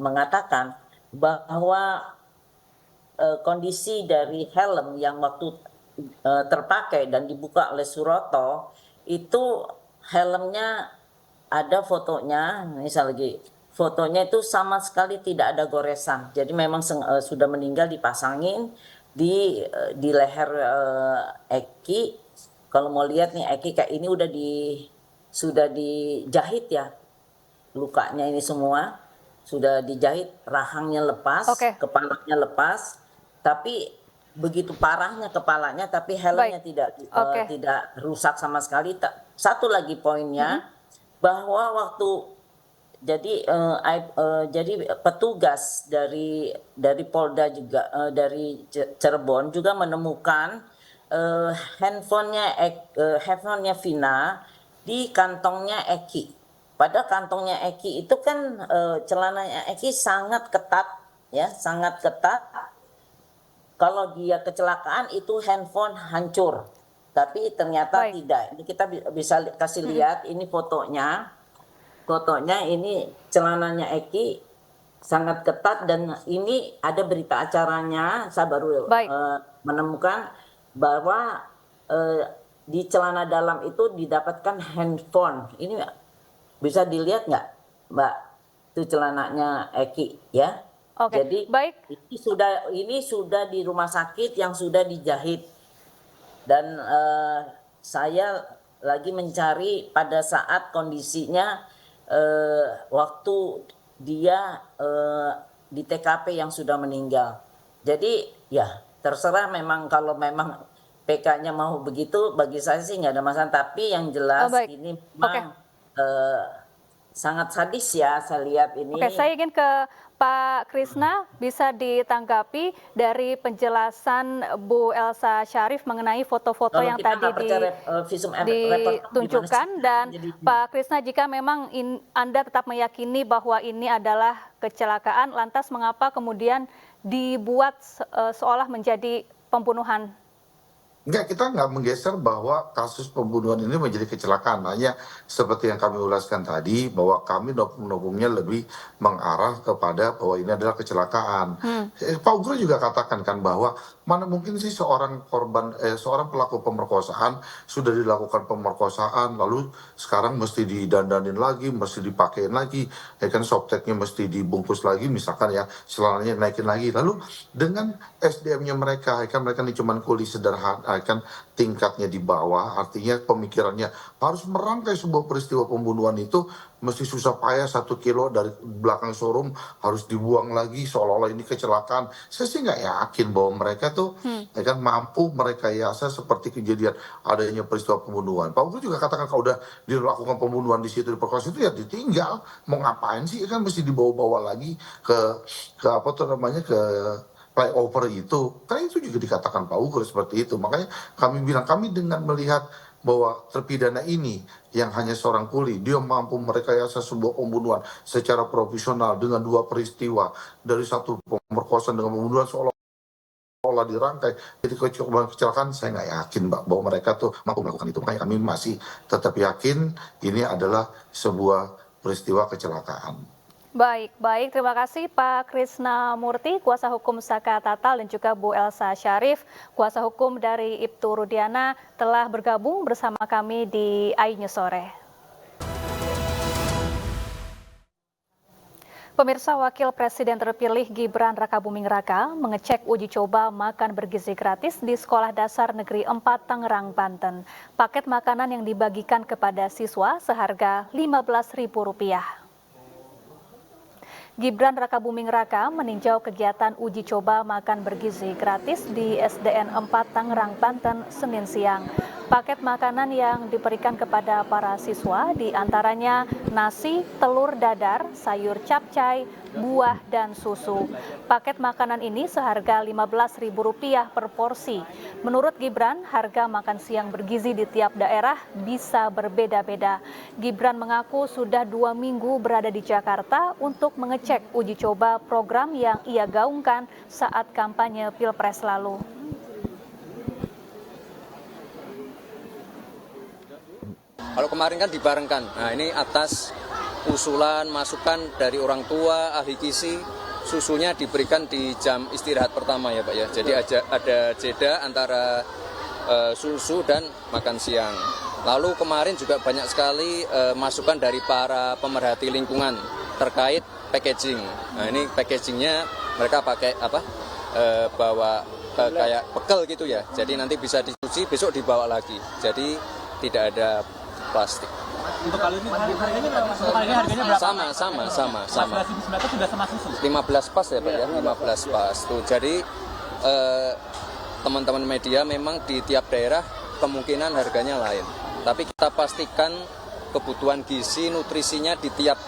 mengatakan bahwa kondisi dari helm yang waktu terpakai dan dibuka oleh Suroto itu helmnya ada fotonya, misalnya fotonya itu sama sekali tidak ada goresan. Jadi memang sudah meninggal dipasangin di leher Eki. Kalau mau lihat nih Eki kayak ini sudah dijahit ya, lukanya ini semua sudah dijahit, rahangnya lepas, kepalanya lepas, tapi begitu parahnya kepalanya, tapi helmnya tidak rusak sama sekali. Satu lagi poinnya bahwa waktu jadi petugas dari Polda juga dari Cirebon juga menemukan handphonenya Vina di kantongnya Eki. Pada kantongnya Eki itu kan celananya Eki sangat ketat ya, sangat ketat. Kalau dia kecelakaan itu handphone hancur. Tapi ternyata tidak. Ini kita bisa kasih lihat, ini fotonya. Fotonya ini celananya Eki sangat ketat, dan ini ada berita acaranya. Saya baru menemukan bahwa di celana dalam itu didapatkan handphone. Ini bisa dilihat nggak, Mbak? Itu celananya Eki ya. Jadi ini sudah di rumah sakit yang sudah dijahit. Dan saya lagi mencari pada saat kondisinya waktu dia di TKP yang sudah meninggal. Jadi ya terserah, memang kalau memang PK-nya mau begitu, bagi saya sih nggak ada masalah. Tapi yang jelas ini memang sangat sadis ya, saya lihat ini. Saya ingin ke Pak Krisna, bisa ditanggapi dari penjelasan Bu Elsa Syarif mengenai foto-foto yang tadi ditunjukkan. Dan Pak Krisna, jika memang Anda tetap meyakini bahwa ini adalah kecelakaan, lantas mengapa kemudian dibuat seolah menjadi pembunuhan? Enggak, kita nggak menggeser bahwa kasus pembunuhan ini menjadi kecelakaan. Hanya seperti yang kami ulaskan tadi, bahwa kami hukumnya lebih mengarah kepada bahwa ini adalah kecelakaan. Pak Ugro juga katakan kan bahwa mana mungkin sih seorang seorang pelaku pemerkosaan sudah dilakukan pemerkosaan, lalu sekarang mesti didandanin lagi, mesti dipakein lagi, ya kan, softteknya mesti dibungkus lagi, misalkan ya, celananya naikin lagi. Lalu dengan SDM-nya mereka, ya kan, mereka ini cuma kuli sederhana, kan tingkatnya di bawah, artinya pemikirannya harus merangkai sebuah peristiwa pembunuhan itu mesti susah payah 1 kilo dari belakang showroom harus dibuang lagi seolah-olah ini kecelakaan. Saya sih nggak yakin bahwa mereka tuh ya kan mampu merekayasa seperti kejadian adanya peristiwa pembunuhan. Pak Ugro juga katakan kalau udah dilakukan pembunuhan di situ, diperkosa itu ya ditinggal, mau ngapain sih, kan mesti dibawa-bawa lagi ke apa tuh namanya, ke flyover itu. Kan itu juga dikatakan Pak Ugro seperti itu. Makanya kami bilang, kami dengan melihat bahwa terpidana ini yang hanya seorang kuli, dia mampu merekayasa sebuah pembunuhan secara profesional dengan 2 peristiwa, dari satu pemerkosaan dengan pembunuhan seolah dirangkai jadi kecelakaan. Saya nggak yakin Mbak bahwa mereka tuh mampu melakukan itu. Makanya kami masih tetap yakin ini adalah sebuah peristiwa kecelakaan. Baik. Terima kasih Pak Krisna Murti, kuasa hukum Saka Tatal, dan juga Bu Elsa Syarif, kuasa hukum dari Ibtu Rudiana, telah bergabung bersama kami di iNews Sore. Pemirsa, Wakil Presiden terpilih Gibran Rakabuming Raka mengecek uji coba makan bergizi gratis di Sekolah Dasar Negeri 4 Tangerang, Banten. Paket makanan yang dibagikan kepada siswa seharga Rp15.000. Gibran Rakabuming Raka meninjau kegiatan uji coba makan bergizi gratis di SDN 4 Tangerang, Banten, Senin siang. Paket makanan yang diberikan kepada para siswa diantaranya nasi, telur dadar, sayur capcay, buah, dan susu. Paket makanan ini seharga Rp15.000 per porsi. Menurut Gibran, harga makan siang bergizi di tiap daerah bisa berbeda-beda. Gibran mengaku sudah 2 minggu berada di Jakarta untuk mengecek uji coba program yang ia gaungkan saat kampanye Pilpres lalu. Kalau kemarin kan dibarengkan, nah ini atas usulan, masukan dari orang tua, ahli gizi, susunya diberikan di jam istirahat pertama ya Pak ya. Jadi ada jeda antara susu dan makan siang. Lalu kemarin juga banyak sekali masukan dari para pemerhati lingkungan terkait packaging. Nah ini packagingnya mereka pakai apa? Bawa kayak pekel gitu ya. Jadi nanti bisa dicuci, besok dibawa lagi. Jadi tidak ada plastik. Untuk kali ini harganya berapa? Sama. 15 sudah sama susu. 15 pas ya Pak ya, 15 pas. Tuh, jadi teman-teman media memang di tiap daerah kemungkinan harganya lain. Tapi kita pastikan kebutuhan gizi, nutrisinya di tiap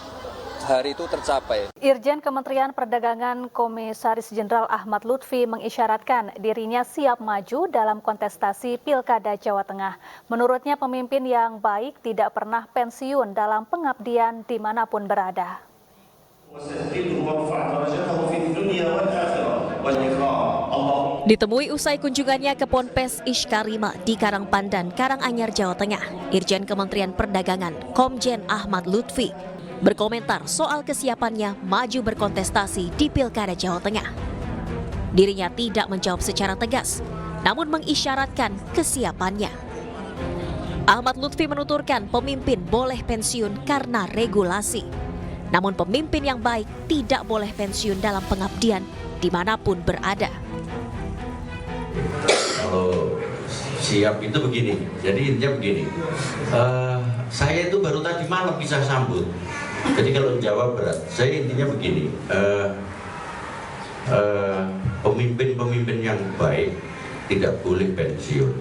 hari itu tercapai. Irjen Kementerian Perdagangan Komisaris Jenderal Ahmad Lutfi mengisyaratkan dirinya siap maju dalam kontestasi Pilkada Jawa Tengah. Menurutnya pemimpin yang baik tidak pernah pensiun dalam pengabdian dimanapun berada. Ditemui usai kunjungannya ke Ponpes Ishkarima di Karangpandan, Karanganyar, Jawa Tengah, Irjen Kementerian Perdagangan Komjen Ahmad Lutfi berkomentar soal kesiapannya maju berkontestasi di Pilkada Jawa Tengah. Dirinya tidak menjawab secara tegas, namun mengisyaratkan kesiapannya. Ahmad Lutfi menuturkan pemimpin boleh pensiun karena regulasi. Namun pemimpin yang baik tidak boleh pensiun dalam pengabdian dimanapun berada. Kalau siap itu begini, jadi intinya begini, saya itu baru tadi malam bisa sambut. Jadi kalau Jawa berat, saya intinya begini, pemimpin-pemimpin yang baik tidak boleh pensiun.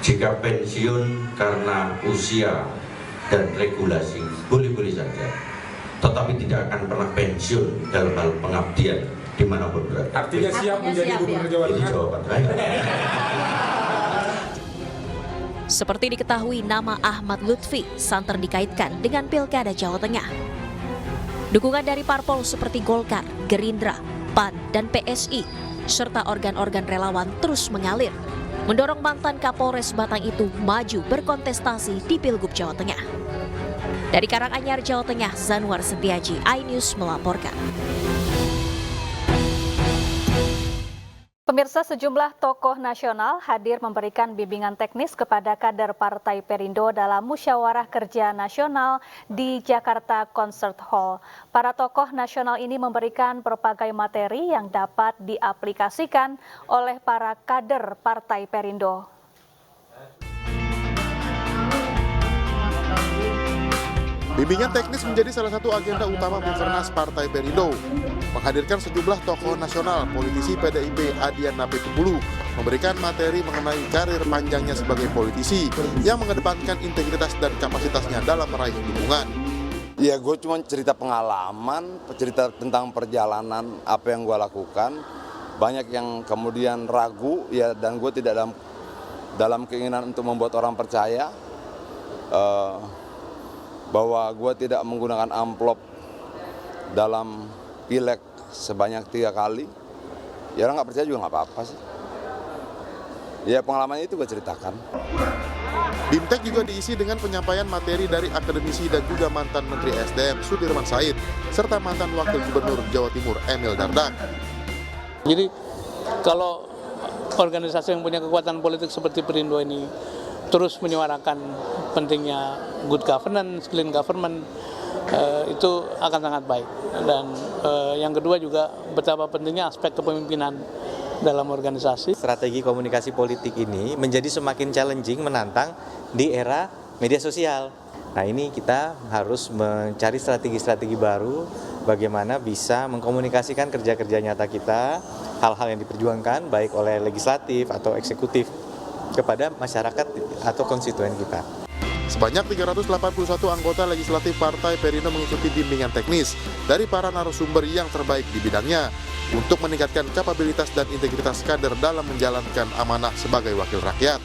Jika pensiun karena usia dan regulasi, boleh-boleh saja. Tetapi tidak akan pernah pensiun dalam hal pengabdian dimanapun berada. Artinya siap menjadi gubernur Jawa Tengah? Ini jawaban saya. Seperti diketahui, nama Ahmad Lutfi santer dikaitkan dengan Pilkada Jawa Tengah. Dukungan dari parpol seperti Golkar, Gerindra, PAN, dan PSI, serta organ-organ relawan terus mengalir. mendorong mantan Kapolres Batang itu maju berkontestasi di Pilgub Jawa Tengah. Dari Karanganyar, Jawa Tengah, Zanwar Setiaji, iNews melaporkan. Pemirsa, sejumlah tokoh nasional hadir memberikan bimbingan teknis kepada kader Partai Perindo dalam Musyawarah Kerja Nasional di Jakarta Concert Hall. Para tokoh nasional ini memberikan berbagai materi yang dapat diaplikasikan oleh para kader Partai Perindo. Bimbingan teknis menjadi salah satu agenda utama Mukernas Partai Perindo. Menghadirkan sejumlah tokoh nasional, politisi PDIP Adian Napitupulu memberikan materi mengenai karir panjangnya sebagai politisi yang mengedepankan integritas dan kapasitasnya dalam meraih dukungan. Ya, gue cuma cerita pengalaman, cerita tentang perjalanan apa yang gue lakukan. Banyak yang kemudian ragu, ya, dan gue tidak dalam keinginan untuk membuat orang percaya bahwa gue tidak menggunakan amplop dalam pileg sebanyak 3 kali. Ya, orang nggak percaya juga nggak apa-apa sih. Ya, pengalaman itu gue ceritakan. Bimtek juga diisi dengan penyampaian materi dari akademisi dan juga mantan Menteri SDM Sudirman Said, serta mantan Wakil Gubernur Jawa Timur Emil Dardak. Jadi kalau organisasi yang punya kekuatan politik seperti Perindo ini terus menyuarakan pentingnya good governance, clean government, itu akan sangat baik. Dan yang kedua juga betapa pentingnya aspek kepemimpinan dalam organisasi. Strategi komunikasi politik ini menjadi semakin challenging, menantang di era media sosial. Nah, ini kita harus mencari strategi-strategi baru bagaimana bisa mengkomunikasikan kerja-kerja nyata kita, hal-hal yang diperjuangkan baik oleh legislatif atau eksekutif kepada masyarakat atau konstituen kita. Sebanyak 381 anggota legislatif Partai Perindo mengikuti bimbingan teknis dari para narasumber yang terbaik di bidangnya untuk meningkatkan kapabilitas dan integritas kader dalam menjalankan amanah sebagai wakil rakyat.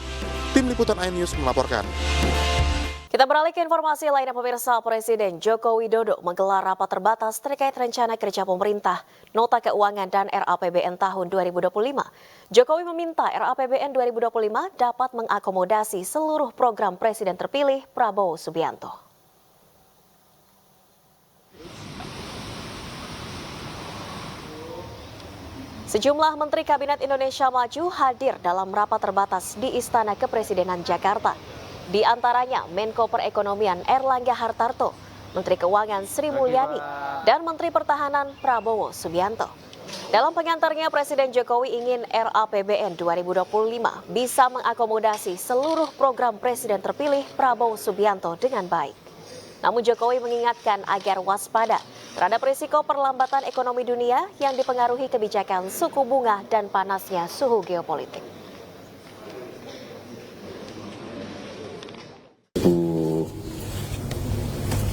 Tim Liputan iNews melaporkan. Kita beralih ke informasi lainnya, pemirsa. Presiden Joko Widodo menggelar rapat terbatas terkait rencana kerja pemerintah, nota keuangan dan RAPBN tahun 2025. Jokowi meminta RAPBN 2025 dapat mengakomodasi seluruh program Presiden terpilih Prabowo Subianto. Sejumlah Menteri Kabinet Indonesia Maju hadir dalam rapat terbatas di Istana Kepresidenan Jakarta. Di antaranya Menko Perekonomian Erlangga Hartarto, Menteri Keuangan Sri Mulyani, dan Menteri Pertahanan Prabowo Subianto. Dalam pengantarnya, Presiden Jokowi ingin RAPBN 2025 bisa mengakomodasi seluruh program Presiden terpilih Prabowo Subianto dengan baik. Namun Jokowi mengingatkan agar waspada terhadap risiko perlambatan ekonomi dunia yang dipengaruhi kebijakan suku bunga dan panasnya suhu geopolitik.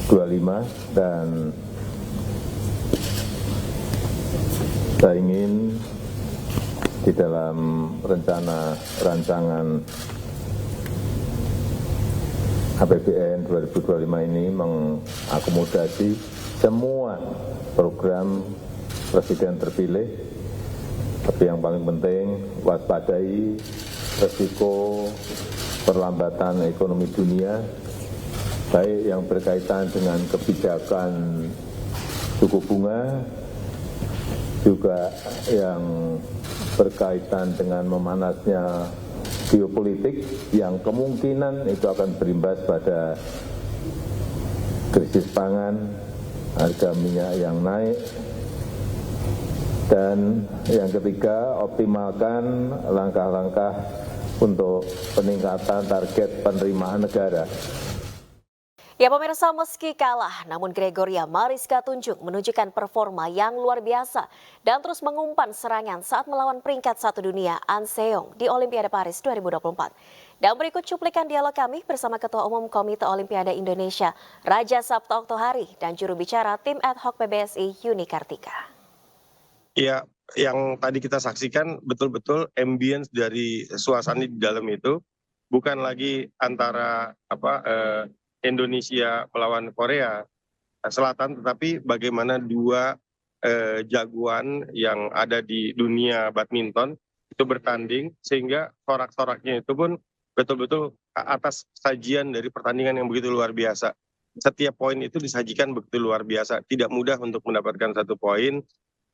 2025 dan saya ingin di dalam rancangan APBN 2025 ini mengakomodasi semua program Presiden terpilih, tapi yang paling penting waspadai risiko perlambatan ekonomi dunia, baik yang berkaitan dengan kebijakan suku bunga, juga yang berkaitan dengan memanasnya geopolitik yang kemungkinan itu akan berimbas pada krisis pangan, harga minyak yang naik, dan yang ketiga optimalkan langkah-langkah untuk peningkatan target penerimaan negara. Ya pemirsa, meski kalah, namun Gregoria Mariska Tunjung menunjukkan performa yang luar biasa dan terus mengumpan serangan saat melawan peringkat 1 dunia An Seong di Olimpiade Paris 2024. Dan berikut cuplikan dialog kami bersama Ketua Umum Komite Olimpiade Indonesia Raja Sabta Oktohari dan juru bicara tim ad hoc PBSI Yuni Kartika. Ya, yang tadi kita saksikan betul-betul ambience dari suasana di dalam itu bukan lagi antara Indonesia melawan Korea Selatan, tetapi bagaimana dua jagoan yang ada di dunia badminton itu bertanding, sehingga sorak-soraknya itu pun betul-betul atas sajian dari pertandingan yang begitu luar biasa. Setiap poin itu disajikan begitu luar biasa, tidak mudah untuk mendapatkan 1 poin.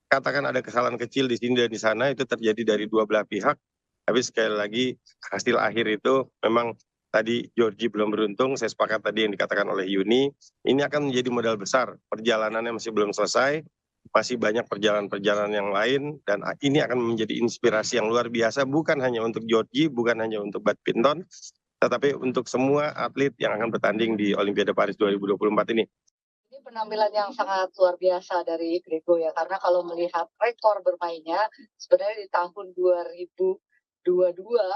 Katakan ada kesalahan kecil di sini dan di sana, itu terjadi dari dua belah pihak. Tapi sekali lagi hasil akhir itu memang tadi Georgie belum beruntung. Saya sepakat tadi yang dikatakan oleh Yuni. Ini akan menjadi modal besar. Perjalanannya masih belum selesai. Masih banyak perjalanan-perjalanan yang lain. Dan ini akan menjadi inspirasi yang luar biasa. Bukan hanya untuk Georgie, bukan hanya untuk badminton. Tetapi untuk semua atlet yang akan bertanding di Olimpiade Paris 2024 ini. Ini penampilan yang sangat luar biasa dari Grego ya. Karena kalau melihat rekor bermainnya, sebenarnya di tahun 2022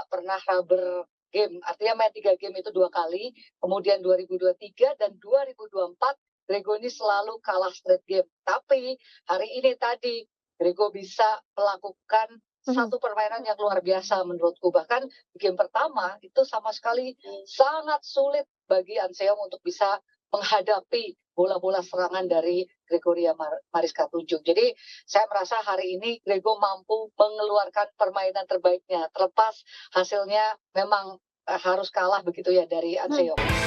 pernah rubber game, artinya main 3 game itu 2 kali, kemudian 2023 dan 2024 Grego ini selalu kalah straight game. Tapi hari ini tadi Grego bisa melakukan satu permainan yang luar biasa menurutku. Bahkan di game pertama itu sama sekali sangat sulit bagi Anseong untuk bisa menghadapi bola-bola serangan dari Gregoria Mariska Tunjung. Jadi saya merasa hari ini Grego mampu mengeluarkan permainan terbaiknya. Terlepas hasilnya memang harus kalah begitu ya dari Anseong.